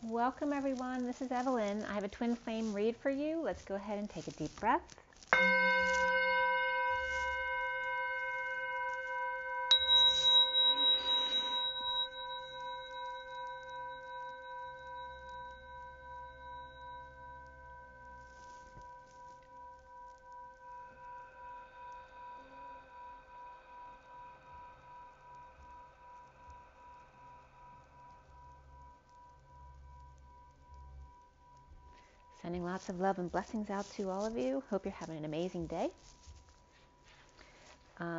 Welcome everyone, this is Evelyn. I have a twin flame read for you. Let's go ahead and take a deep breath. Sending lots of love and blessings out to all of you. Hope you're having an amazing day.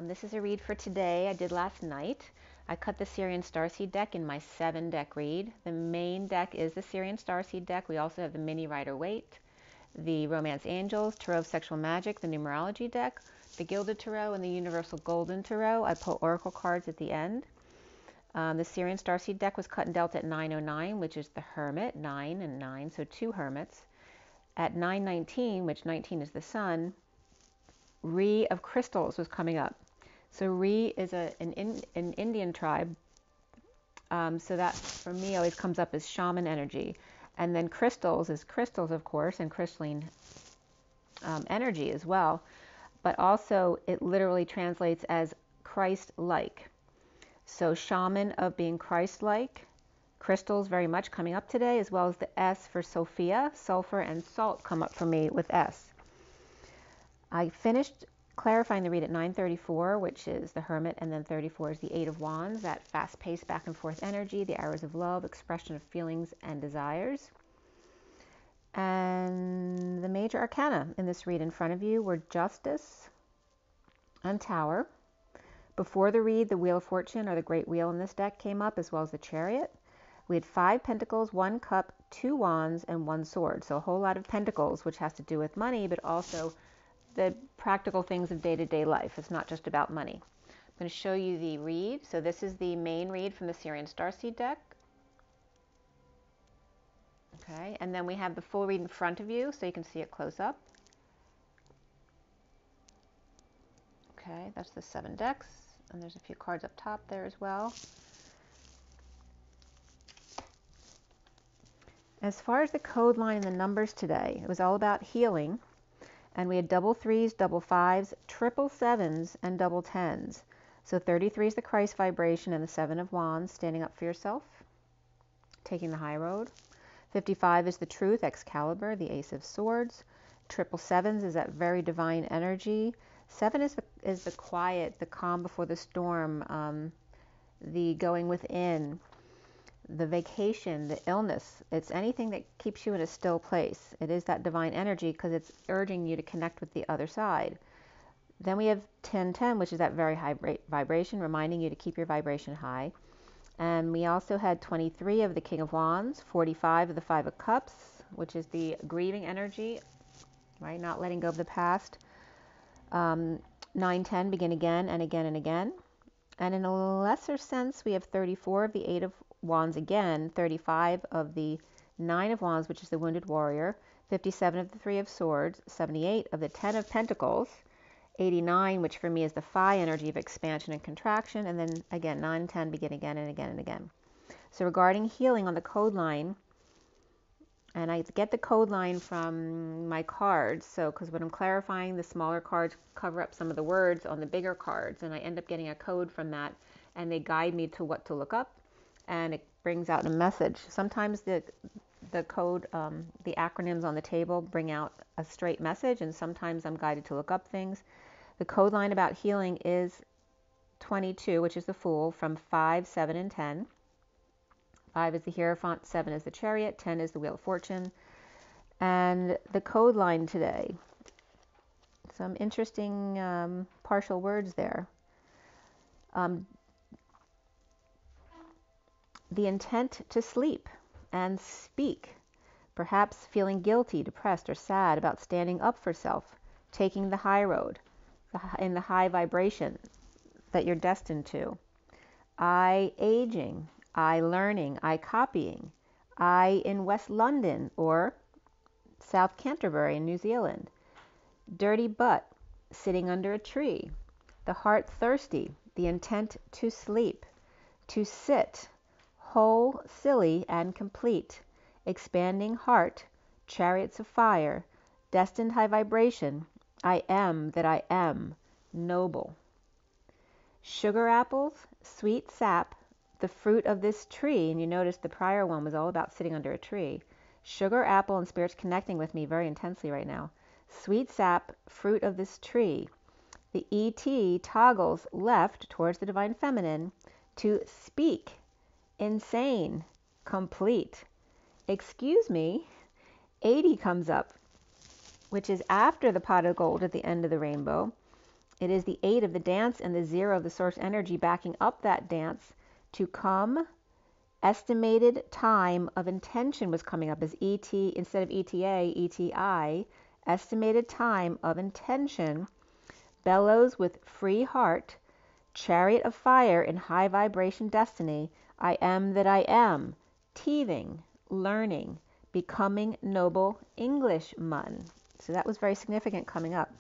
This is a read for today. I did last night. I cut the SIRIAN Starseed deck in my 7-deck read. The main deck is the SIRIAN Starseed deck. We also have the Mini Rider-Waite, the Romance Angels, Tarot of Sexual Magic, the Numerology deck, the Gilded Tarot, and the Universal Golden Tarot. I pull Oracle cards at the end. The SIRIAN Starseed deck was cut and dealt at 9:09, which is the Hermit, 9 and 9, so 2 Hermits. At 9:19, which 19 is the Sun, Re of Crystals was coming up. So Re is an Indian tribe. So that, for me, always comes up as shaman energy. And then crystals is crystals, of course, and crystalline energy as well. But also, it literally translates as Christ-like. So shaman of being Christ-like. Crystals very much coming up today, as well as the S for Sophia. Sulfur and salt come up for me with S. I finished clarifying the read at 9:34, which is the Hermit, and then 34 is the Eight of Wands, that fast-paced back and forth energy, the arrows of love, expression of feelings and desires. And the major arcana in this read in front of you were Justice and Tower. Before the read, the Wheel of Fortune, or the Great Wheel in this deck, came up, as well as the Chariot. We had 5 Pentacles, 1 Cup, 2 Wands, and 1 Sword. So a whole lot of Pentacles, which has to do with money, but also the practical things of day-to-day life. It's not just about money. I'm going to show you the read. So this is the main read from the SIRIAN Starseed deck. Okay, and then we have the full read in front of you, so you can see it close up. Okay, that's the 7 decks, and there's a few cards up top there as well. As far as the code line and the numbers today, it was all about healing, and we had double 3s, double 5s, triple 7s, and double 10s. So 33 is the Christ vibration and the 7 of Wands, standing up for yourself, taking the high road. 55 is the Truth, Excalibur, the Ace of Swords. Triple 7s is that very divine energy. 7 is the quiet, the calm before the storm, the going within, the vacation, the illness. It's anything that keeps you in a still place. It is that divine energy because it's urging you to connect with the other side. Then we have 1010, which is that very high vibration, reminding you to keep your vibration high. And we also had 23 of the King of Wands, 45 of the 5 of Cups, which is the grieving energy, right? Not letting go of the past. 910, begin again and again and again. And in a lesser sense, we have 34 of the 8 of Wands again, 35 of the 9 of Wands, which is the Wounded Warrior, 57 of the 3 of Swords, 78 of the 10 of Pentacles, 89, which for me is the Phi energy of expansion and contraction, and then again, 9, 10, begin again and again and again. So regarding healing on the code line, and I get the code line from my cards, so because when I'm clarifying, the smaller cards cover up some of the words on the bigger cards, and I end up getting a code from that, and they guide me to what to look up, and it brings out a message. Sometimes the code, the acronyms on the table bring out a straight message, and sometimes I'm guided to look up things. The code line about healing is 22, which is the Fool, from 5, 7, and 10. 5 is the Hierophant, 7 is the Chariot, 10 is the Wheel of Fortune. And the code line today, some interesting partial words there. The intent to sleep and speak, perhaps feeling guilty, depressed, or sad about standing up for self, taking the high road, in the high vibration that you're destined to. I aging, I learning, I copying, I in West London or South Canterbury in New Zealand. Dirty butt, sitting under a tree. The heart thirsty, the intent to sleep, to sit, whole, silly, and complete. expanding heart, chariots of fire, destined high vibration, I am that I am, noble. Sugar apples, sweet sap, the fruit of this tree, and you notice the prior one was all about sitting under a tree. Sugar apple and Spirit's connecting with me very intensely right now. Sweet sap, fruit of this tree. The ET toggles left towards the Divine Feminine to speak, insane, complete. Excuse me, 80 comes up, which is after the pot of gold at the end of the rainbow. It is the 8 of the dance and the 0 of the source energy backing up that dance to come. Estimated time of intention was coming up as ET instead of ETA, ETI. Estimated time of intention. Bellows with free heart. Chariot of fire in high vibration destiny. I am that I am. Teething, learning, becoming noble Englishman. So that was very significant coming up.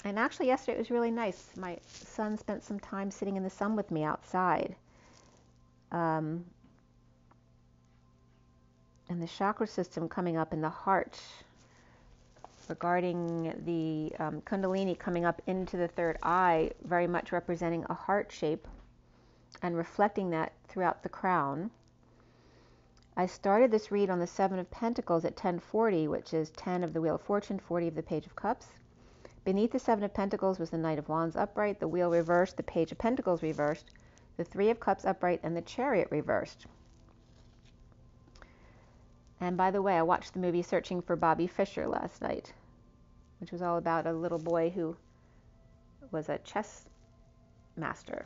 And actually yesterday it was really nice. My son spent some time sitting in the sun with me outside. And the chakra system coming up in the heart regarding the Kundalini coming up into the third eye, very much representing a heart shape and reflecting that throughout the crown. I started this read on the 7 of Pentacles at 10:40, which is 10 of the Wheel of Fortune, 40 of the Page of Cups. Beneath the 7 of Pentacles was the Knight of Wands upright, the Wheel reversed, the Page of Pentacles reversed, the 3 of Cups upright, and the Chariot reversed. And by the way, I watched the movie Searching for Bobby Fischer last night, which was all about a little boy who was a chess master.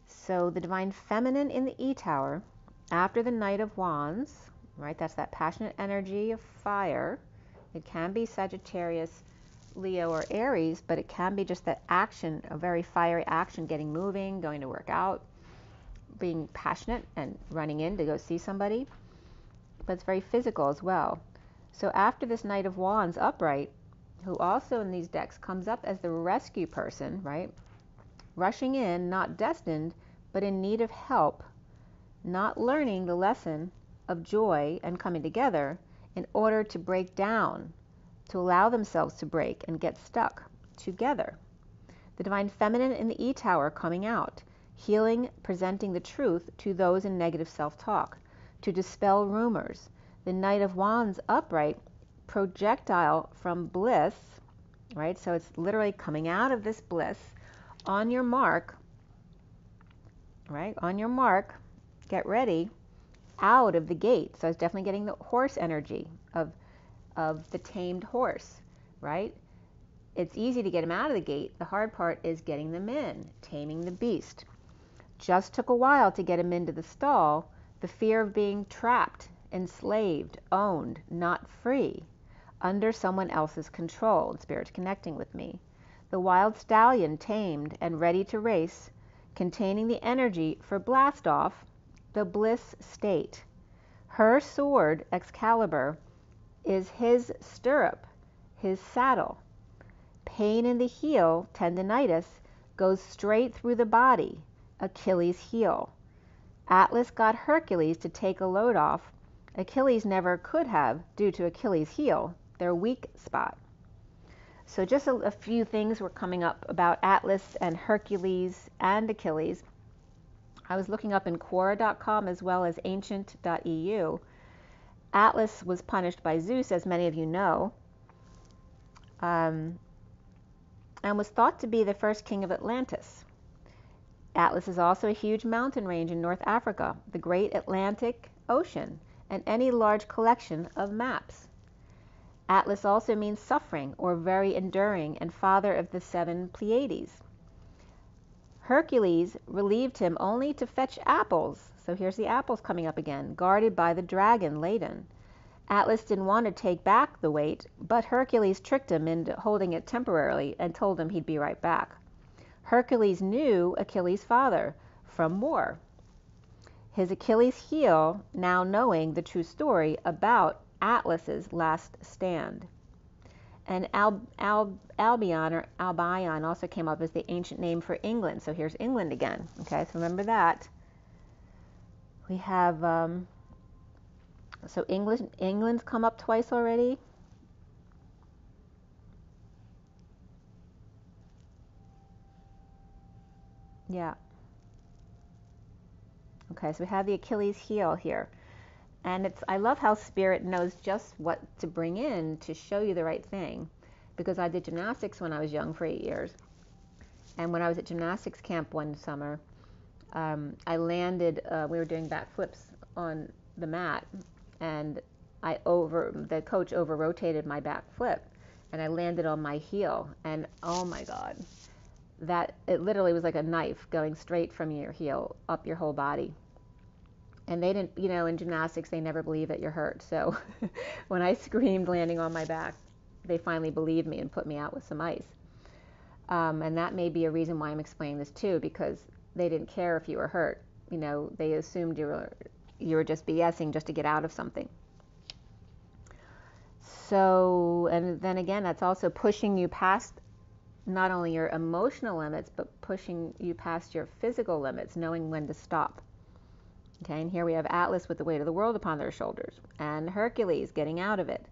So the Divine Feminine in the E-Tower, after the Knight of Wands, right, that's that passionate energy of fire. It can be Sagittarius, Leo, or Aries, but it can be just that action, a very fiery action, getting moving, going to work out, being passionate and running in to go see somebody. But it's very physical as well. So after this Knight of Wands upright, who also in these decks comes up as the rescue person, right? Rushing in, not destined, but in need of help, not learning the lesson of joy and coming together in order to break down, to allow themselves to break and get stuck together. The Divine Feminine in the E-Tower coming out, healing, presenting the truth to those in negative self-talk, to dispel rumors. The Knight of Wands upright, projectile from bliss, right? So it's literally coming out of this bliss. On your mark, right? On your mark, get ready, out of the gate. So I was definitely getting the horse energy of the tamed horse, right? It's easy to get them out of the gate. The hard part is getting them in, taming the beast. Just took a while to get him into the stall. The fear of being trapped, enslaved, owned, not free, under someone else's control. Spirit's connecting with me. The wild stallion tamed and ready to race, containing the energy for blast off, the bliss state. Her sword, Excalibur, is his stirrup, his saddle. Pain in the heel, tendinitis, goes straight through the body, Achilles' heel. Atlas got Hercules to take a load off. Achilles never could have due to Achilles' heel, their weak spot. So just a few things were coming up about Atlas and Hercules and Achilles. I was looking up in Quora.com as well as ancient.eu. Atlas was punished by Zeus, as many of you know, and was thought to be the first king of Atlantis. Atlas is also a huge mountain range in North Africa, the Great Atlantic Ocean, and any large collection of maps. Atlas also means suffering or very enduring, and father of the 7 Pleiades. Hercules relieved him only to fetch apples. So here's the apples coming up again, guarded by the dragon Ladon. Atlas didn't want to take back the weight, but Hercules tricked him into holding it temporarily and told him he'd be right back. Hercules knew Achilles' father from war. His Achilles' heel, now knowing the true story about Atlas's last stand. And Albion or Albion also came up as the ancient name for England. So here's England again. Okay, so remember that. We have, so England's come up twice already. Yeah. Okay, so we have the Achilles heel here. And I love how Spirit knows just what to bring in to show you the right thing. Because I did gymnastics when I was young for 8 years. And when I was at gymnastics camp one summer, I landed, we were doing backflips on the mat, and the coach over-rotated my back flip, and I landed on my heel, and oh my God, it literally was like a knife going straight from your heel up your whole body. And they didn't, in gymnastics, they never believe that you're hurt. So when I screamed landing on my back, they finally believed me and put me out with some ice. And that may be a reason why I'm explaining this too, because they didn't care if you were hurt. They assumed you were just BSing just to get out of something. So, and then again, that's also pushing you past not only your emotional limits, but pushing you past your physical limits, knowing when to stop. Okay, and here we have Atlas with the weight of the world upon their shoulders, and Hercules getting out of it,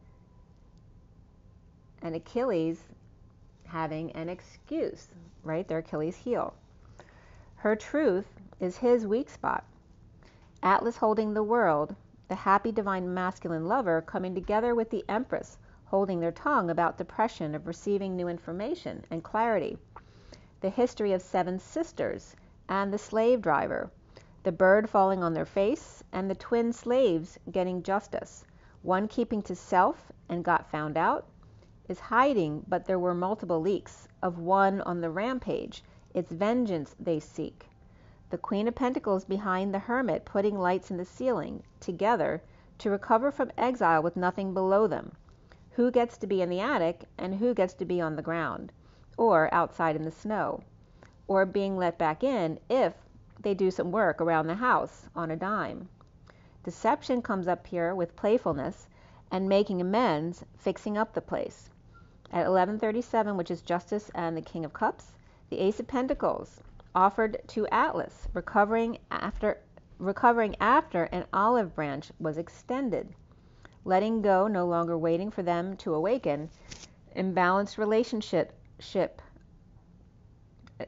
and Achilles having an excuse, right? Their Achilles heel. Her truth is his weak spot. Atlas holding the world, the happy divine masculine lover coming together with the Empress, holding their tongue about depression of receiving new information and clarity. The history of 7 sisters and the slave driver, the bird falling on their face, and the twin slaves getting justice. One keeping to self and got found out, is hiding, but there were multiple leaks of one on the rampage. It's vengeance they seek. The Queen of Pentacles behind the Hermit putting lights in the ceiling together to recover from exile with nothing below them. Who gets to be in the attic and who gets to be on the ground or outside in the snow, or being let back in if they do some work around the house on a dime. Deception comes up here with playfulness and making amends, fixing up the place. At 1137, which is Justice and the King of Cups, the Ace of Pentacles offered to Atlas, recovering after an olive branch was extended. Letting go, no longer waiting for them to awaken. Imbalanced relationship.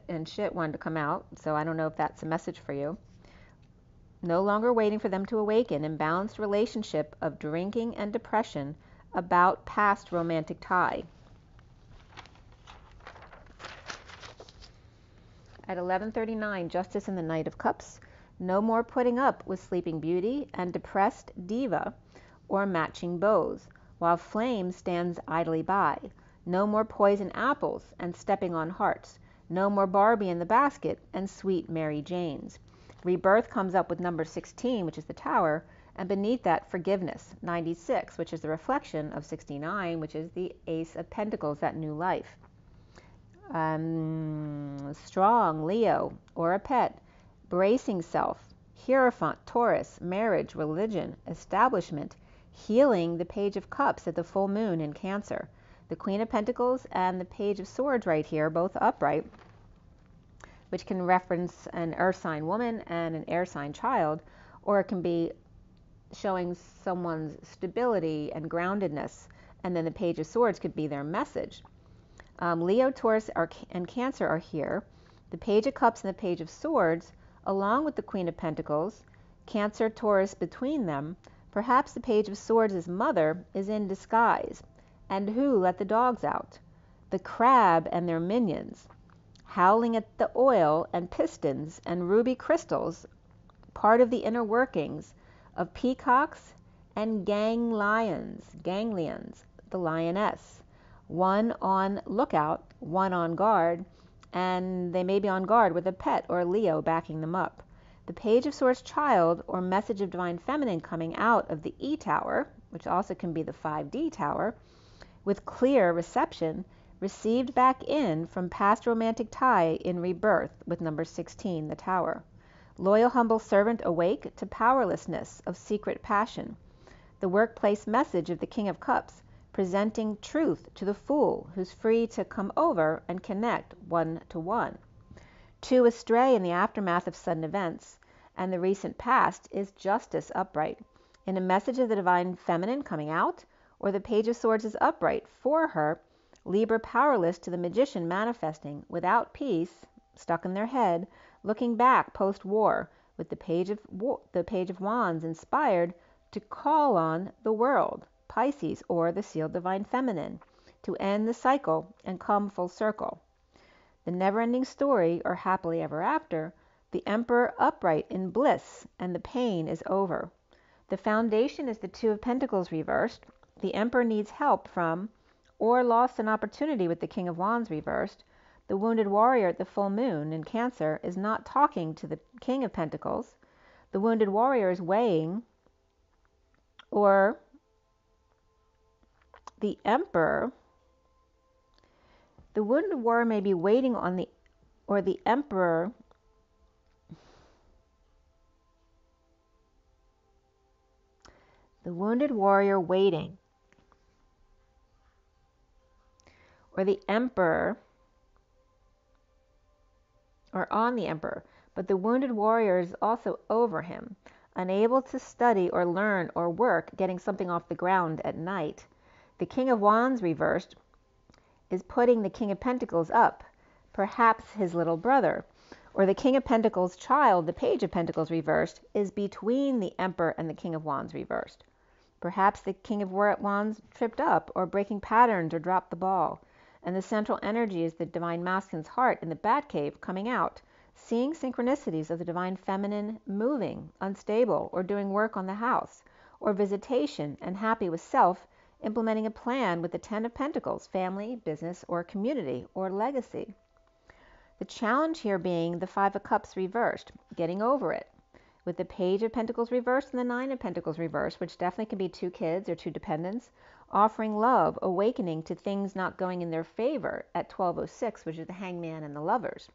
And shit wanted to come out, so I don't know if that's a message for you. No longer waiting for them to awaken. Imbalanced relationship of drinking and depression about past romantic tie. At 1139, Justice and the Knight of Cups. No more putting up with Sleeping Beauty and depressed diva or matching bows, while Flame stands idly by. No more poison apples and stepping on hearts. No more Barbie in the basket and sweet Mary Janes. Rebirth comes up with number 16, which is the Tower, and beneath that, forgiveness, 96, which is the reflection of 69, which is the Ace of Pentacles, that new life. Strong, Leo, or a pet, bracing self, Hierophant, Taurus, marriage, religion, establishment, healing, the Page of Cups at the full moon in Cancer. The Queen of Pentacles and the Page of Swords right here, both upright, which can reference an earth sign woman and an air sign child, or it can be showing someone's stability and groundedness, and then the Page of Swords could be their message. Leo, Taurus, and Cancer are here. The Page of Cups and the Page of Swords, along with the Queen of Pentacles, Cancer, Taurus between them. Perhaps the Page of Swords' mother is in disguise. And who let the dogs out? The crab and their minions, howling at the oil and pistons and ruby crystals, part of the inner workings of peacocks and ganglions, the lioness. One on lookout, one on guard, and they may be on guard with a pet or Leo backing them up. The Page of Swords child or message of divine feminine coming out of the E Tower, which also can be the 5D Tower, with clear reception, received back in from past romantic tie in rebirth with number 16, the Tower. Loyal, humble servant awake to powerlessness of secret passion. The workplace message of the King of Cups, presenting truth to the fool who's free to come over and connect one-to-one. 2 astray in the aftermath of sudden events and the recent past is Justice upright, in a message of the divine feminine coming out, or the Page of Swords is upright for her, Libra powerless to the Magician manifesting, without peace, stuck in their head, looking back post-war, with the Page of Wands inspired to call on the world, Pisces, or the sealed divine feminine, to end the cycle and come full circle. The never-ending story, or happily ever after, the Emperor upright in bliss, and the pain is over. The foundation is the 2 of Pentacles reversed. The Emperor needs help from, or lost an opportunity with the King of Wands reversed. The wounded warrior at the full moon in Cancer is not talking to the King of Pentacles. The wounded warrior is weighing, or the Emperor, the wounded warrior may be waiting on the, or the Emperor, the wounded warrior waiting, or the Emperor, or on the Emperor, but the wounded warrior is also over him, unable to study or learn or work, getting something off the ground at night. The King of Wands reversed is putting the King of Pentacles up, perhaps his little brother, or the King of Pentacles child, the Page of Pentacles reversed, is between the Emperor and the King of Wands reversed. Perhaps the King of Wands tripped up, or breaking patterns, or dropped the ball, and the central energy is the divine masculine's heart in the Batcave coming out, seeing synchronicities of the divine feminine moving, unstable, or doing work on the house, or visitation, and happy with self, implementing a plan with the 10 of Pentacles, family, business, or community, or legacy. The challenge here being the 5 of Cups reversed, getting over it, with the Page of Pentacles reversed and the 9 of Pentacles reversed, which definitely can be 2 kids or 2 dependents, offering love, awakening to things not going in their favor at 1206, which is the Hangman and the Lovers.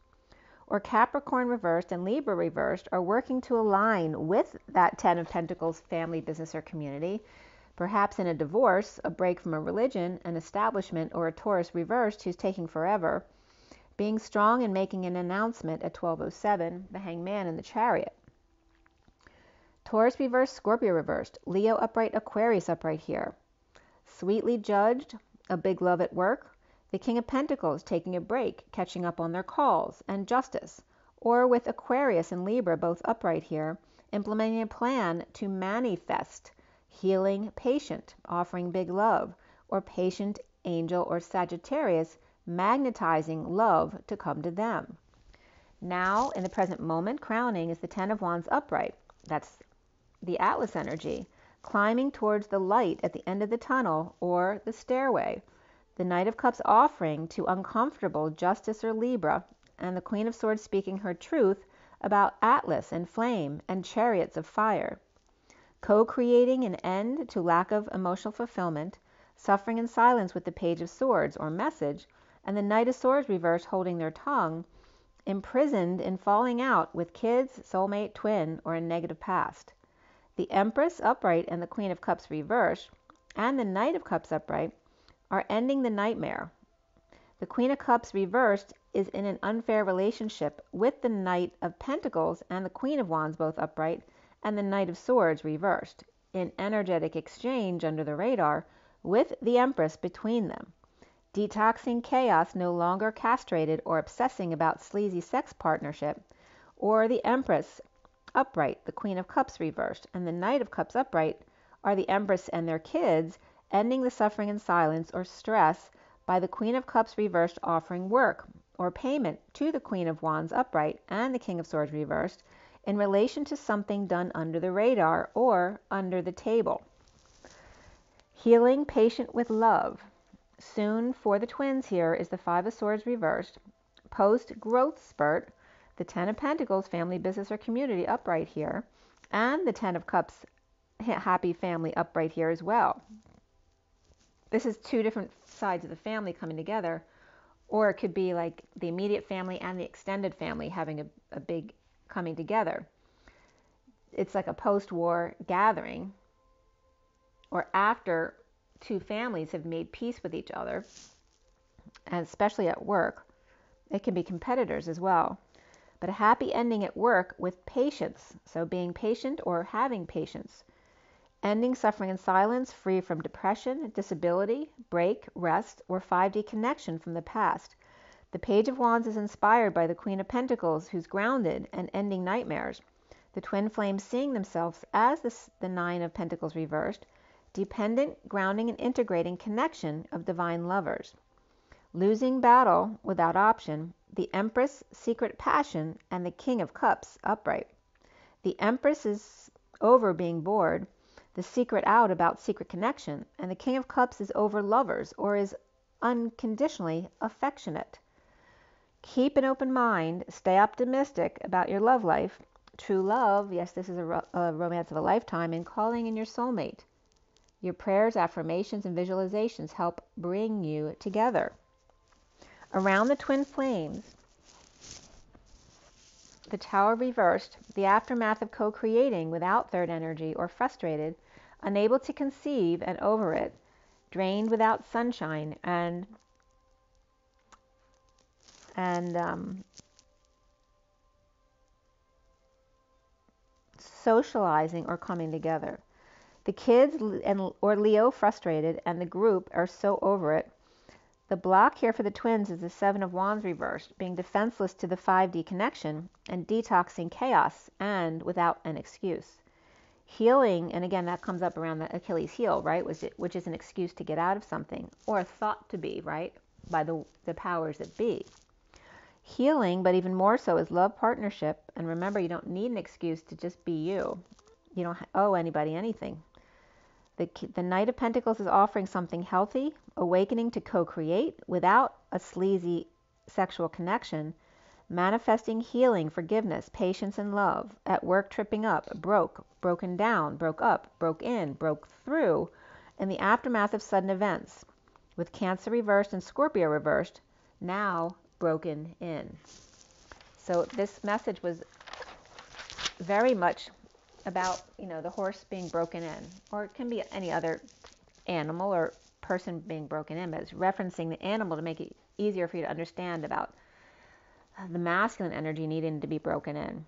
Or Capricorn reversed and Libra reversed are working to align with that 10 of Pentacles, family, business, or community, perhaps in a divorce, a break from a religion, an establishment, or a Taurus reversed who's taking forever, being strong and making an announcement at 1207, the Hangman and the Chariot. Taurus reversed, Scorpio reversed, Leo upright, Aquarius upright here. Sweetly judged, a big love at work, the King of Pentacles taking a break, catching up on their calls, and Justice, or with Aquarius and Libra both upright here, implementing a plan to manifest, healing patient, offering big love, or patient angel or Sagittarius magnetizing love to come to them. Now, in the present moment, crowning is the 10 of Wands upright. That's the Atlas energy, climbing towards the light at the end of the tunnel or the stairway. The Knight of Cups offering to uncomfortable Justice or Libra, and the Queen of Swords speaking her truth about Atlas and flame and chariots of fire. Co-creating an end to lack of emotional fulfillment, suffering in silence with the Page of Swords or message, and the Knight of Swords reversed holding their tongue, imprisoned in falling out with kids, soulmate, twin, or a negative past. The Empress upright and the Queen of Cups reversed, and the Knight of Cups upright, are ending the nightmare. The Queen of Cups reversed is in an unfair relationship with the Knight of Pentacles and the Queen of Wands both upright, and the Knight of Swords reversed, in energetic exchange under the radar with the Empress between them. Detoxing chaos, no longer castrated or obsessing about sleazy sex partnership, or the Empress upright, the Queen of Cups reversed, and the Knight of Cups upright are the Empress and their kids, ending the suffering in silence or stress by the Queen of Cups reversed offering work or payment to the Queen of Wands upright and the King of Swords reversed in relation to something done under the radar or under the table. Healing patient with love. Soon for the twins here is the 5 of Swords reversed, post-growth spurt, the 10 of Pentacles, family, business, or community upright here, and the 10 of Cups, happy family upright here as well. This is 2 different sides of the family coming together, or it could be like the immediate family and the extended family having a big coming together. It's like a post-war gathering, or after two families have made peace with each other, and especially at work. It can be competitors as well. But a happy ending at work with patience. So being patient or having patience. Ending suffering in silence, free from depression, disability, break, rest, or 5D connection from the past. The Page of Wands is inspired by the Queen of Pentacles, who's grounded and ending nightmares. The twin flames seeing themselves as the Nine of Pentacles reversed, dependent, grounding, and integrating connection of divine lovers. Losing battle without option, the Empress, secret passion, and the King of Cups upright. The Empress is over being bored, the secret out about secret connection, and the King of Cups is over lovers or is unconditionally affectionate. Keep an open mind, stay optimistic about your love life. True love, yes, this is a romance of a lifetime, and calling in your soulmate. Your prayers, affirmations, and visualizations help bring you together. Around the twin flames, the Tower reversed, the aftermath of co-creating without third energy or frustrated, unable to conceive and over it, drained without sunshine, and socializing or coming together. The kids or Leo frustrated, and the group are so over it. The block here for the twins is the Seven of Wands reversed, being defenseless to the 5D connection and detoxing chaos and without an excuse. Healing, and again that comes up around the Achilles heel, right, which is an excuse to get out of something, or thought to be, right, by the powers that be. Healing, but even more so, is love partnership. And remember, you don't need an excuse to just be you. You don't owe anybody anything. The Knight of Pentacles is offering something healthy, awakening to co-create without a sleazy sexual connection, manifesting healing, forgiveness, patience, and love. At work, tripping up, broken down, broke up, broke in, broke through, in the aftermath of sudden events. With Cancer reversed and Scorpio reversed, now broken in. So this message was very much about, the horse being broken in, or it can be any other animal or person being broken in, but it's referencing the animal to make it easier for you to understand about the masculine energy needing to be broken in,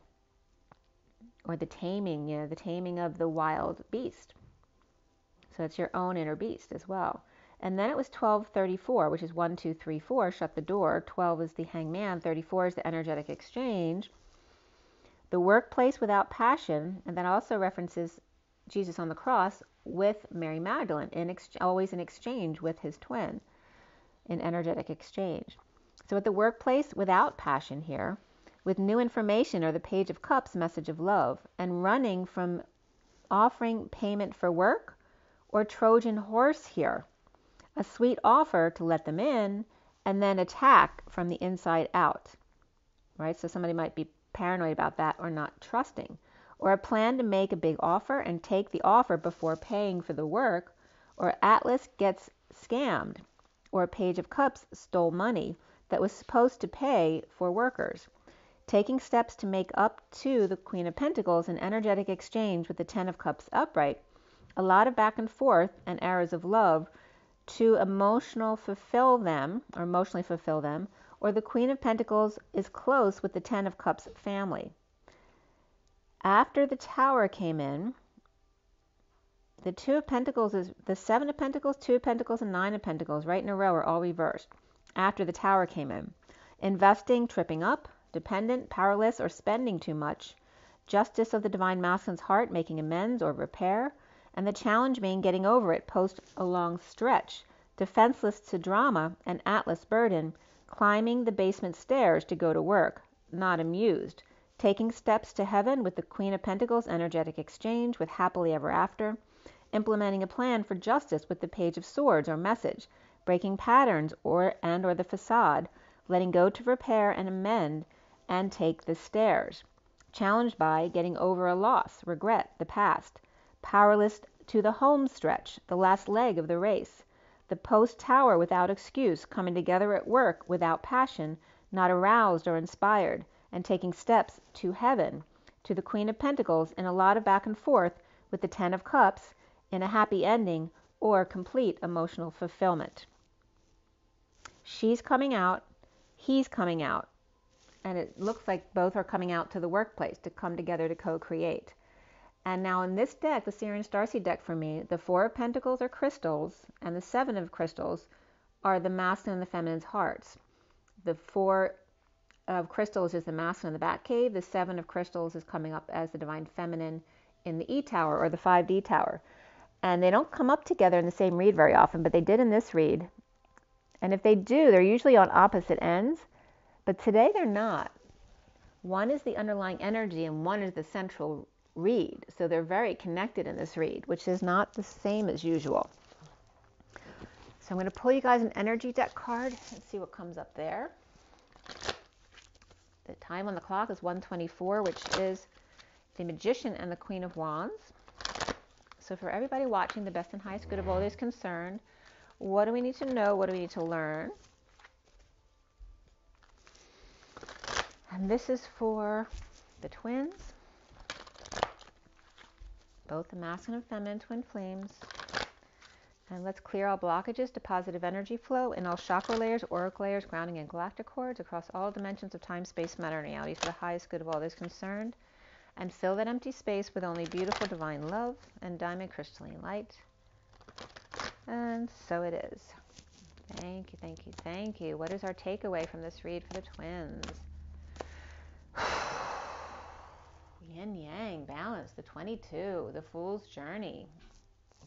or the taming, the taming of the wild beast. So it's your own inner beast as well. And then it was 1234, which is 1, 2, 3, 4, shut the door. 12 is the hangman, 34 is the energetic exchange. The workplace without passion, and that also references Jesus on the cross with Mary Magdalene, always in exchange with his twin, in energetic exchange. So at the workplace without passion here, with new information or the Page of Cups, message of love, and running from offering payment for work or Trojan horse here. A sweet offer to let them in, and then attack from the inside out, right? So somebody might be paranoid about that or not trusting, or a plan to make a big offer and take the offer before paying for the work, or Atlas gets scammed, or a Page of Cups stole money that was supposed to pay for workers. Taking steps to make up to the Queen of Pentacles in energetic exchange with the Ten of Cups upright. A lot of back and forth and arrows of love to emotionally fulfill them, or the Queen of Pentacles is close with the Ten of Cups family. After the Tower came in, the Two of Pentacles is the Seven of Pentacles, Two of Pentacles, and Nine of Pentacles right in a row are all reversed. After the Tower came in, investing, tripping up, dependent, powerless, or spending too much, justice of the divine masculine's heart, making amends or repair, and the challenge being getting over it post a long stretch, defenseless to drama and Atlas burden, climbing the basement stairs to go to work, not amused, taking steps to heaven with the Queen of Pentacles energetic exchange with happily ever after, implementing a plan for justice with the Page of Swords or message, breaking patterns or the facade, letting go to repair and amend and take the stairs, challenged by getting over a loss, regret, the past, powerless to the home stretch, the last leg of the race, the post-Tower without excuse, coming together at work without passion, not aroused or inspired, and taking steps to heaven, to the Queen of Pentacles in a lot of back and forth with the Ten of Cups in a happy ending, or complete emotional fulfillment. She's coming out, he's coming out, and it looks like both are coming out to the workplace to come together to co-create. And now in this deck, the SIRIAN Starseed deck for me, the 4 of Pentacles are crystals, and the 7 of crystals are the masculine and the feminine's hearts. The 4 of crystals is the masculine in the Batcave. The 7 of crystals is coming up as the divine feminine in the E tower or the 5D tower. And they don't come up together in the same read very often, but they did in this read. And if they do, they're usually on opposite ends, but today they're not. One is the underlying energy and one is the central read. So they're very connected in this read, which is not the same as usual. So I'm going to pull you guys an energy deck card and see what comes up there. The time on the clock is 1:24, which is the Magician and the Queen of Wands. So for everybody watching, the best and highest good of all is concerned. What do we need to know? What do we need to learn? And this is for the twins, both the masculine and feminine twin flames. And let's clear all blockages to positive energy flow in all chakra layers, auric layers, grounding, and galactic cords across all dimensions of time, space, matter, and reality for the highest good of all that is concerned. And fill that empty space with only beautiful divine love and diamond crystalline light. And so it is. Thank you, thank you, thank you. What is our takeaway from this read for the twins? Yin Yang, balance, the 22, the Fool's Journey.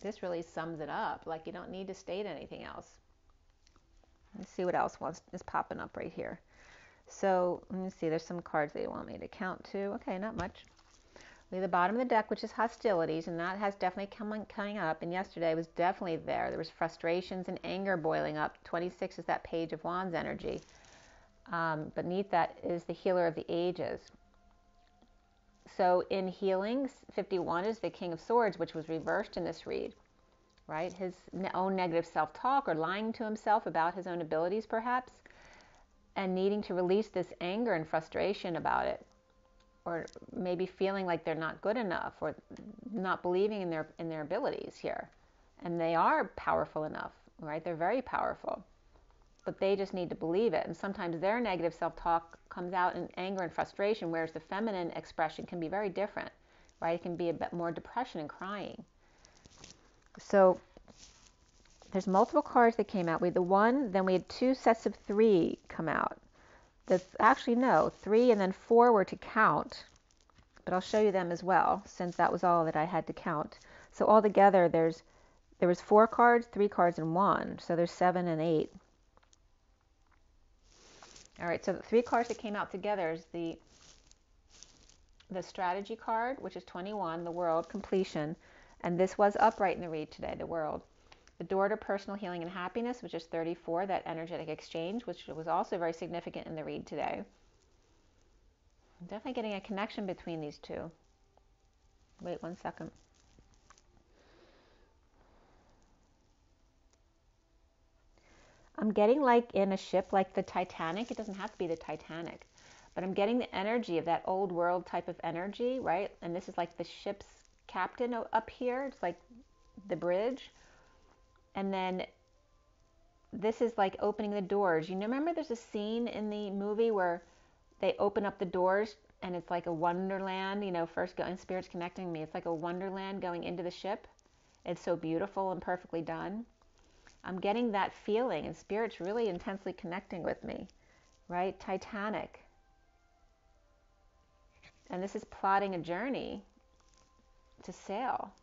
This really sums it up. Like, you don't need to state anything else. Let's see what else is popping up right here. So let me see, there's some cards that you want me to count to. Okay, not much. We have the bottom of the deck, which is hostilities, and that has definitely coming up. And yesterday was definitely there. There was frustrations and anger boiling up. 26 is that Page of Wands energy. Beneath that is the Healer of the Ages. So in healing, 51 is the King of Swords, which was reversed in this read, right? His own negative self-talk or lying to himself about his own abilities, perhaps, and needing to release this anger and frustration about it, or maybe feeling like they're not good enough or not believing in their abilities here. And they are powerful enough, right? They're very powerful, but they just need to believe it. And sometimes their negative self-talk comes out in anger and frustration, whereas the feminine expression can be very different, right? It can be a bit more depression and crying. So there's multiple cards that came out. We had the 1, then we had 2 sets of 3 come out. That's actually, no, 3 and then 4 were to count, but I'll show you them as well, since that was all that I had to count. So altogether, there was 4 cards, 3 cards, and 1. So there's 7 and 8. All right, so the 3 cards that came out together is the strategy card, which is 21, the World, completion. And this was upright in the read today, the World. The door to personal healing and happiness, which is 34, that energetic exchange, which was also very significant in the read today. I'm definitely getting a connection between these two. Wait 1 second. I'm getting like in a ship like the Titanic. It doesn't have to be the Titanic, but I'm getting the energy of that old world type of energy, right? And this is like the ship's captain up here. It's like the bridge. And then this is like opening the doors. You know, remember there's a scene in the movie where they open up the doors and it's like a wonderland, you know, first going, Spirit's connecting me. It's like a wonderland going into the ship. It's so beautiful and perfectly done. I'm getting that feeling, and Spirit's really intensely connecting with me, right? Titanic. And this is plotting a journey to sail.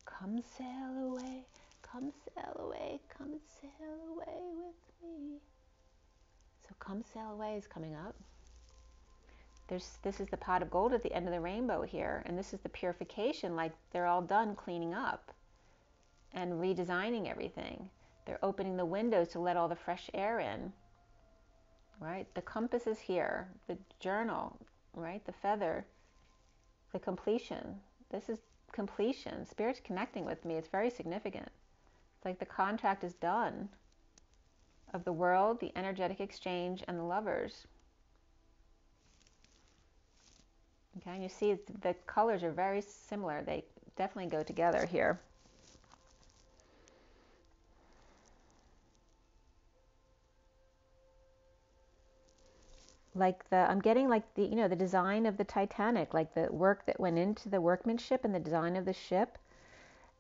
Come sail away, come sail away, come sail away with me. So come sail away is coming up. This is the pot of gold at the end of the rainbow here, and this is the purification, like they're all done cleaning up and redesigning everything. They're opening the windows to let all the fresh air in, right? The compass is here, the journal, right? The feather, the completion. This is completion. Spirit's connecting with me. It's very significant. It's like the contract is done of the world, the energetic exchange, and the lovers. Okay, and you see the colors are very similar. They definitely go together here. like I'm getting like the, the design of the Titanic, like the work that went into the workmanship and the design of the ship,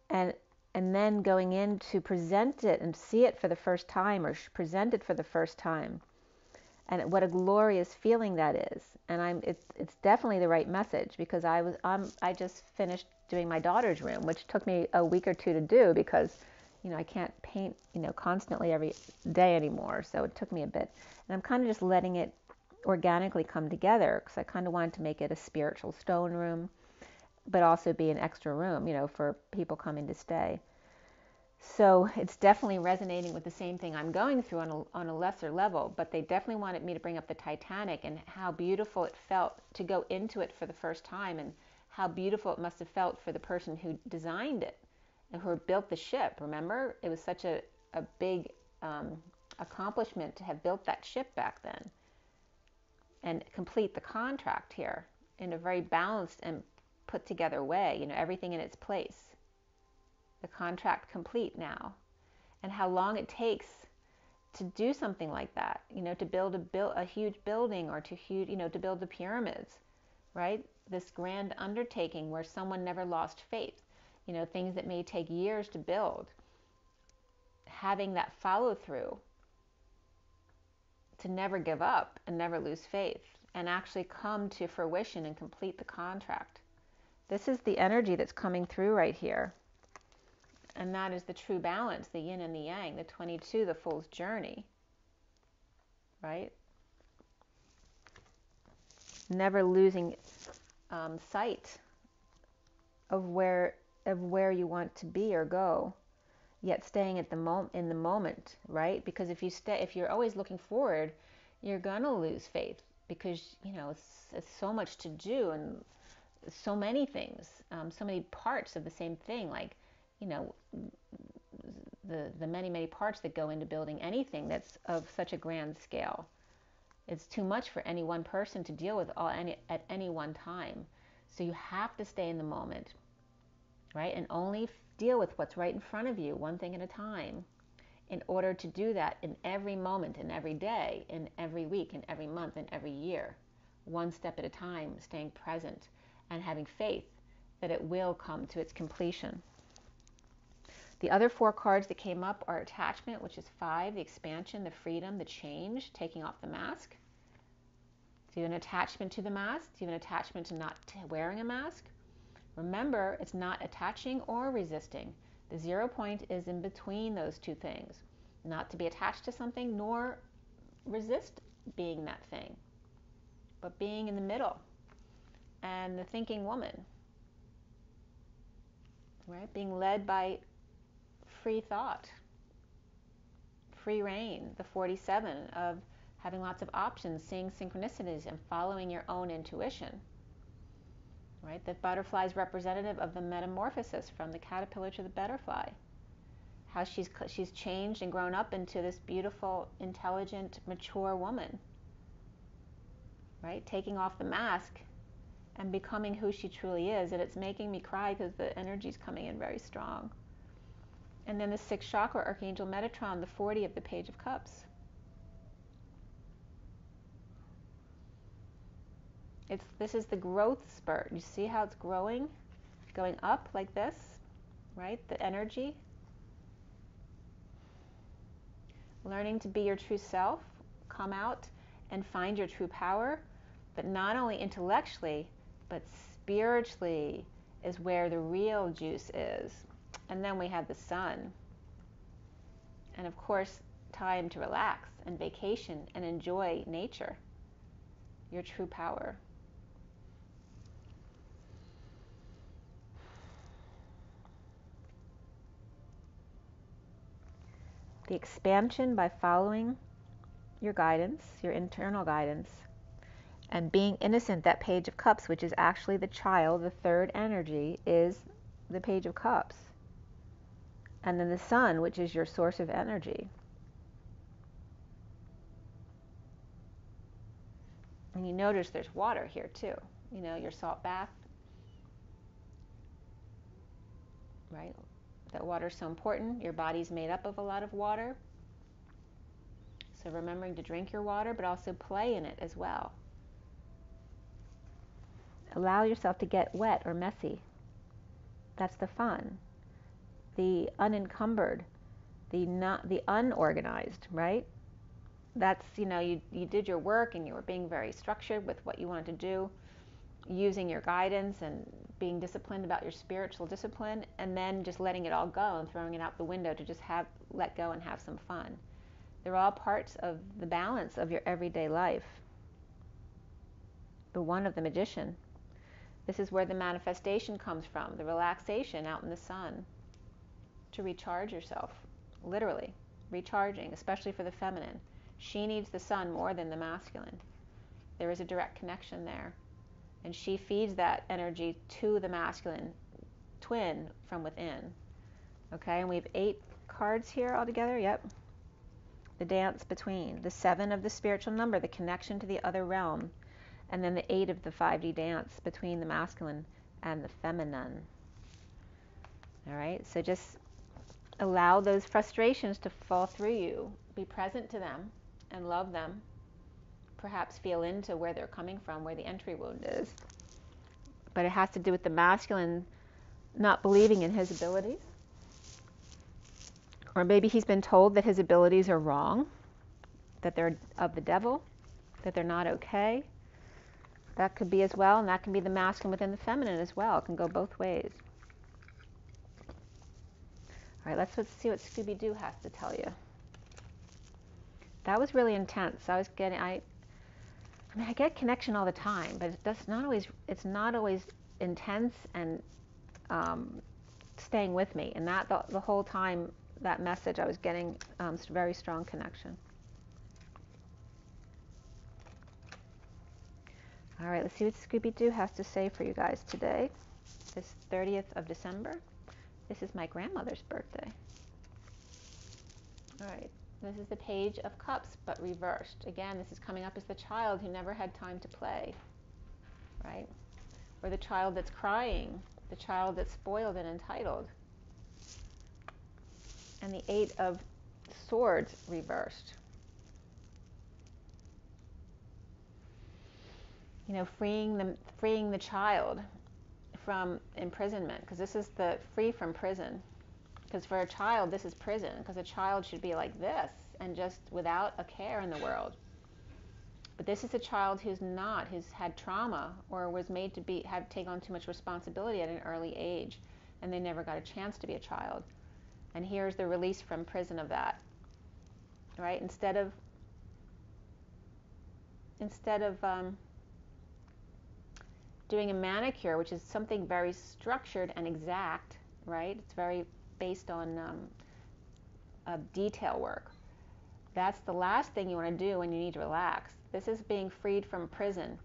and and then going in to present it and see it for the first time, or present it for the first time. And what a glorious feeling that is. And it's definitely the right message, because I just finished doing my daughter's room, which took me a week or two to do, because I can't paint constantly every day anymore, so it took me a bit. And I'm kind of just letting it organically come together, because I kind of wanted to make it a spiritual stone room, but also be an extra room, for people coming to stay. So it's definitely resonating with the same thing I'm going through on a lesser level, but they definitely wanted me to bring up the Titanic and how beautiful it felt to go into it for the first time, and how beautiful it must have felt for the person who designed it and who built the ship. Remember, it was such a big accomplishment to have built that ship back then and complete the contract here in a very balanced and put together way, everything in its place. The contract complete now, and how long it takes to do something like that, to build a huge building, or to build the pyramids, right? This grand undertaking where someone never lost faith, things that may take years to build, having that follow through, to never give up and never lose faith, and actually come to fruition and complete the contract. This is the energy that's coming through right here. And that is the true balance, the yin and the yang, the 22, the Fool's journey, right? Never losing sight of where you want to be or go, yet staying at in the moment, right? Because if you're always looking forward, you're gonna lose faith, because it's so much to do, and so many things, so many parts of the same thing, like the many parts that go into building anything that's of such a grand scale. It's too much for any one person to deal with at any one time. So you have to stay in the moment, right? And only deal with what's right in front of you, one thing at a time, in order to do that in every moment, in every day, in every week, in every month, in every year, one step at a time, staying present and having faith that it will come to its completion. The other 4 cards that came up are attachment, which is 5, the expansion, the freedom, the change, taking off the mask. Do you have an attachment to the mask? Do you have an attachment to not wearing a mask? Remember, it's not attaching or resisting. The 0 point is in between those two things. Not to be attached to something, nor resist being that thing, but being in the middle. And the thinking woman, right? Being led by free thought, free reign, the 47 of having lots of options, seeing synchronicities, and following your own intuition, right? The butterfly is representative of the metamorphosis from the caterpillar to the butterfly. How she's changed and grown up into this beautiful, intelligent, mature woman, right? Taking off the mask and becoming who she truly is. And it's making me cry because the energy's coming in very strong. And then the 6th chakra, Archangel Metatron, the 40 of the Page of Cups. This is the growth spurt. You see how it's growing? Going up like this, right? The energy. Learning to be your true self, come out and find your true power, but not only intellectually, but spiritually is where the real juice is. And then we have the sun. And of course, time to relax and vacation and enjoy nature, your true power. The expansion by following your guidance, your internal guidance, and being innocent, that Page of Cups, which is actually the child, the 3rd energy, is the Page of Cups. And then the sun, which is your source of energy. And you notice there's water here too, your salt bath, right? That water is so important. Your body's made up of a lot of water. So remembering to drink your water, but also play in it as well. Allow yourself to get wet or messy. That's the fun. The unencumbered, the unorganized, right? That's, you did your work and you were being very structured with what you wanted to do, using your guidance and being disciplined about your spiritual discipline, and then just letting it all go and throwing it out the window to just let go and have some fun. They're all parts of the balance of your everyday life. The one of the magician. This is where the manifestation comes from, the relaxation out in the sun, to recharge yourself, literally recharging, especially for the feminine. She needs the sun more than the masculine. There is a direct connection there. And she feeds that energy to the masculine twin from within. Okay, and we have 8 cards here altogether. Yep. The dance between. The 7 of the spiritual number, the connection to the other realm. And then the 8 of the 5D dance between the masculine and the feminine. All right, so just allow those frustrations to fall through you. Be present to them and love them. Perhaps feel into where they're coming from, where the entry wound is. But it has to do with the masculine not believing in his abilities. Or maybe he's been told that his abilities are wrong, that they're of the devil, that they're not okay. That could be as well, and that can be the masculine within the feminine as well. It can go both ways. All right, let's see what Scooby-Doo has to tell you. That was really intense. I get connection all the time, but it's not always intense and staying with me. And that the whole time, that message, I was getting very strong connection. All right, let's see what Scooby-Doo has to say for you guys today, this 30th of December. This is my grandmother's birthday. All right, this is the Page of Cups, but reversed. Again, this is coming up as the child who never had time to play, right? Or the child that's crying, the child that's spoiled and entitled. And the 8 of Swords reversed. Freeing the child from imprisonment, because this is the free from prison. Because for a child, this is prison, because a child should be like this and just without a care in the world. But this is a child who's had trauma or was made to take on too much responsibility at an early age, and they never got a chance to be a child. And here's the release from prison of that, right? Instead of doing a manicure, which is something very structured and exact, right? It's very based on detail work. That's the last thing you want to do when you need to relax. This is being freed from prison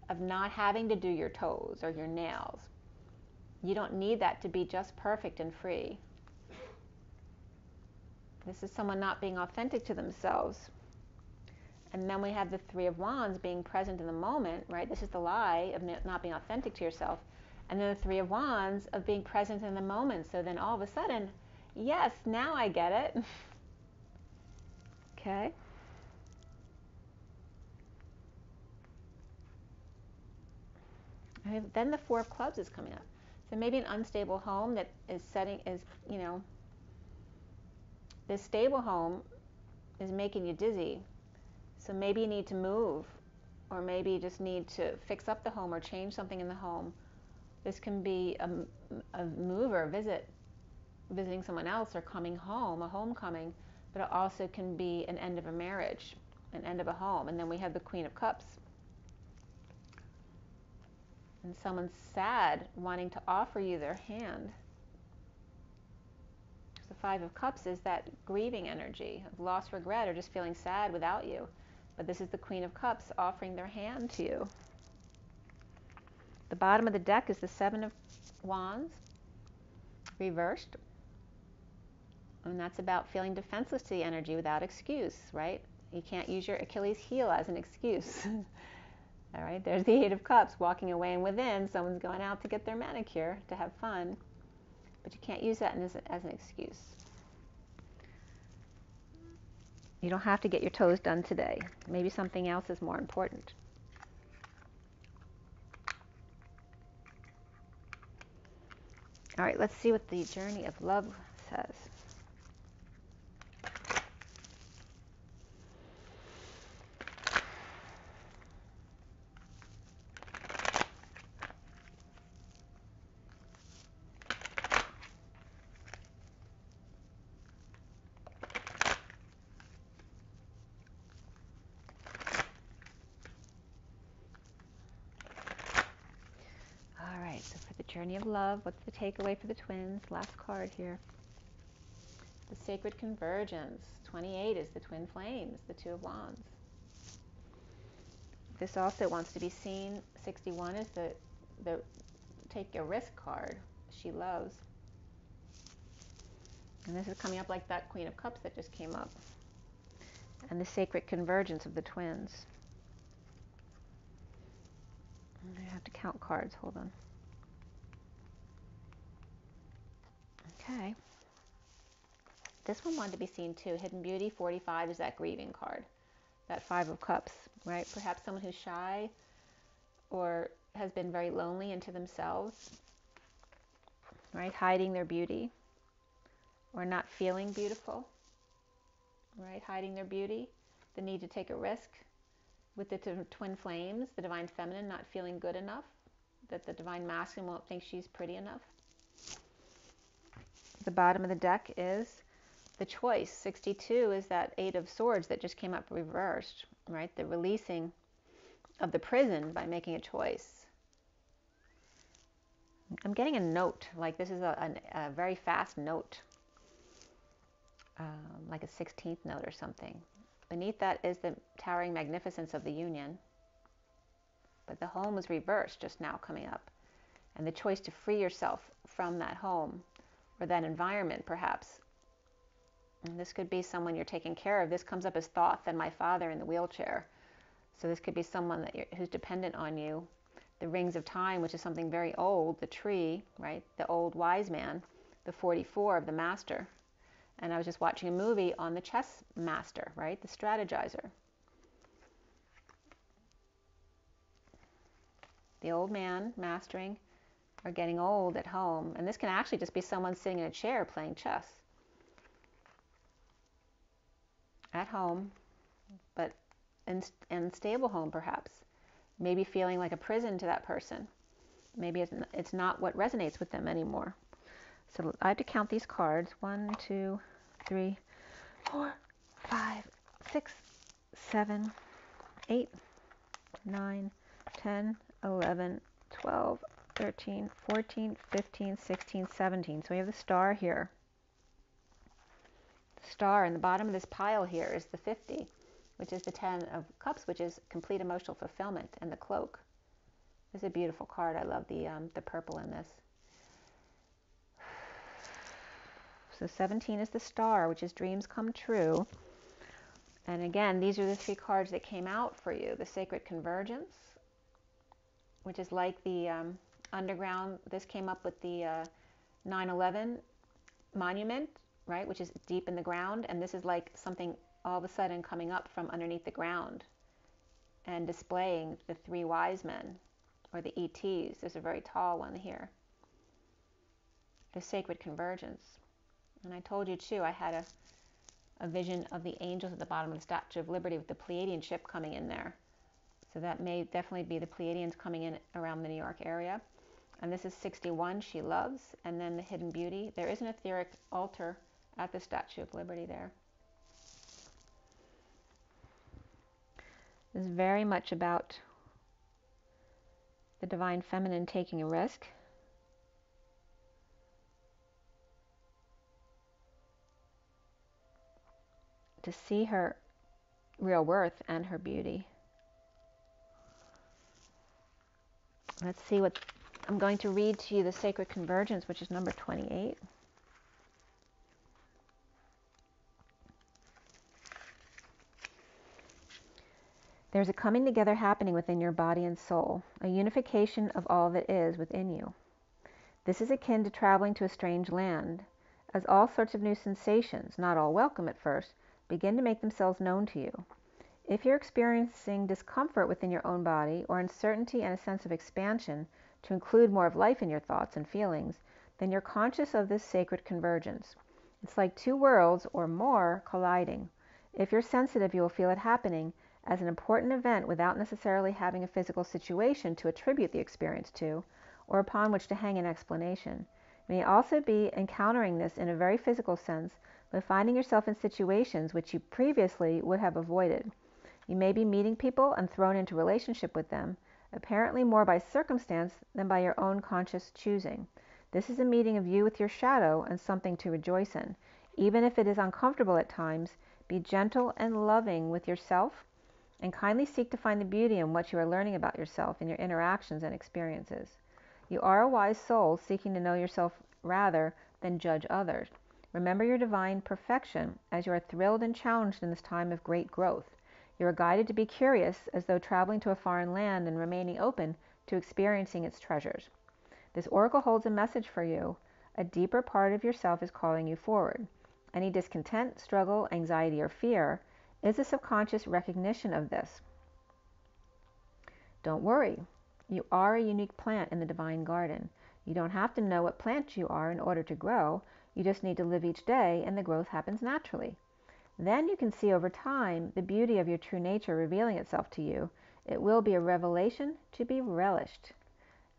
of not having to do your toes or your nails. You don't need that to be just perfect and free. This is someone not being authentic to themselves. And then we have the 3 of Wands, being present in the moment, right? This is the lie of not being authentic to yourself. And then the 3 of Wands of being present in the moment. So then all of a sudden, yes, now I get it. Okay. Then the 4 of Clubs is coming up. So maybe an unstable home that is this stable home is making you dizzy. So maybe you need to move, or maybe you just need to fix up the home or change something in the home. This can be a move or a visiting someone else, or coming home, a homecoming, but it also can be an end of a marriage, an end of a home. And then we have the Queen of Cups. And someone's sad, wanting to offer you their hand. The 5 of Cups is that grieving energy of loss, regret, or just feeling sad without you. But this is the Queen of Cups offering their hand to you. The bottom of the deck is the 7 of Wands, reversed. And that's about feeling defenseless to the energy without excuse, right? You can't use your Achilles heel as an excuse. All right, there's the 8 of Cups, walking away and within. Someone's going out to get their manicure, to have fun. But you can't use that as an excuse. You don't have to get your toes done today. Maybe something else is more important. All right, let's see what the journey of love says. All right, so for the journey of love, what's the takeaway for the twins? Last card here. The sacred convergence. 28 is the twin flames, the Two of Wands. This also wants to be seen. 61 is the take a risk card. She loves. And this is coming up like that Queen of Cups that just came up. And the sacred convergence of the twins. I have to count cards. Hold on. Okay. This one wanted to be seen too. Hidden Beauty. 45 is that grieving card. That Five of Cups, right? Perhaps someone who's shy or has been very lonely into themselves, right? Hiding their beauty or not feeling beautiful, right? Hiding their beauty. The need to take a risk with the twin flames, the divine feminine not feeling good enough, that the divine masculine won't think she's pretty enough. The bottom of the deck is the choice. 62 is that Eight of Swords that just came up reversed, right? The releasing of the prison by making a choice. I'm getting a note, like this is a very fast note, like a 16th note or something. Beneath that is the towering magnificence of the union. But the home was reversed just now coming up. And the choice to free yourself from that home or that environment perhaps. And this could be someone you're taking care of. This comes up as Thoth and my father in the wheelchair. So this could be someone that who's dependent on you. The rings of time, which is something very old, the tree, right? The old wise man, the 44 of the master. And I was just watching a movie on the chess master, right? The strategizer. The old man mastering or getting old at home. And this can actually just be someone sitting in a chair playing chess. At home, but in stable home perhaps. Maybe feeling like a prison to that person. Maybe it's not what resonates with them anymore. So I have to count these cards. 1, 2, 3, 4, 5, 6, 7, 8, 9, 10, 11, 12, 13, 14, 15, 16, 17. So we have the star here. The star in the bottom of this pile here is the 50, which is the 10 of Cups, which is complete emotional fulfillment, and the cloak. This is a beautiful card. I love the purple in this. So 17 is the star, which is dreams come true. And again, these are the three cards that came out for you. The sacred convergence, which is like the underground. This came up with the 9/11 monument, right, which is deep in the ground. And this is like something all of a sudden coming up from underneath the ground and displaying the three wise men or the ETs. There's a very tall one here. The sacred convergence. And I told you too, I had a vision of the angels at the bottom of the Statue of Liberty with the Pleiadian ship coming in there. So that may definitely be the Pleiadians coming in around the New York area. And this is 61, she loves. And then the hidden beauty. There is an etheric altar at the Statue of Liberty there. This is very much about the divine feminine taking a risk. To see her real worth and her beauty. Let's see what I'm going to read to you, the sacred convergence, which is number 28. There's a coming together happening within your body and soul, a unification of all that is within you. This is akin to traveling to a strange land, as all sorts of new sensations, not all welcome at first, begin to make themselves known to you. If you're experiencing discomfort within your own body, or uncertainty and a sense of expansion to include more of life in your thoughts and feelings, then you're conscious of this sacred convergence. It's like two worlds or more colliding. If you're sensitive, you will feel it happening as an important event without necessarily having a physical situation to attribute the experience to, or upon which to hang an explanation. You may also be encountering this in a very physical sense by finding yourself in situations which you previously would have avoided. You may be meeting people and thrown into relationship with them, apparently more by circumstance than by your own conscious choosing. This is a meeting of you with your shadow and something to rejoice in. Even if it is uncomfortable at times, be gentle and loving with yourself and kindly seek to find the beauty in what you are learning about yourself in your interactions and experiences. You are a wise soul seeking to know yourself rather than judge others. Remember your divine perfection as you are thrilled and challenged in this time of great growth. You are guided to be curious as though traveling to a foreign land and remaining open to experiencing its treasures. This oracle holds a message for you. A deeper part of yourself is calling you forward. Any discontent, struggle, anxiety, or fear is a subconscious recognition of this. Don't worry. You are a unique plant in the divine garden. You don't have to know what plant you are in order to grow. You just need to live each day, and the growth happens naturally. Then you can see over time the beauty of your true nature revealing itself to you. It will be a revelation to be relished.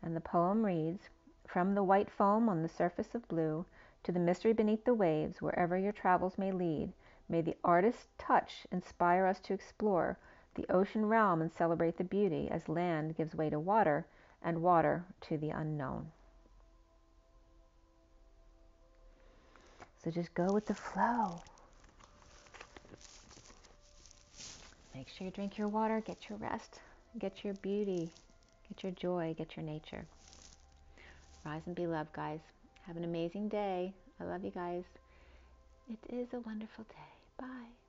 And the poem reads, from the white foam on the surface of blue to the mystery beneath the waves, wherever your travels may lead, may the artist's touch inspire us to explore the ocean realm and celebrate the beauty as land gives way to water and water to the unknown. So just go with the flow. Make sure you drink your water, get your rest, get your beauty, get your joy, get your nature. Rise and be loved, guys. Have an amazing day. I love you guys. It is a wonderful day. Bye.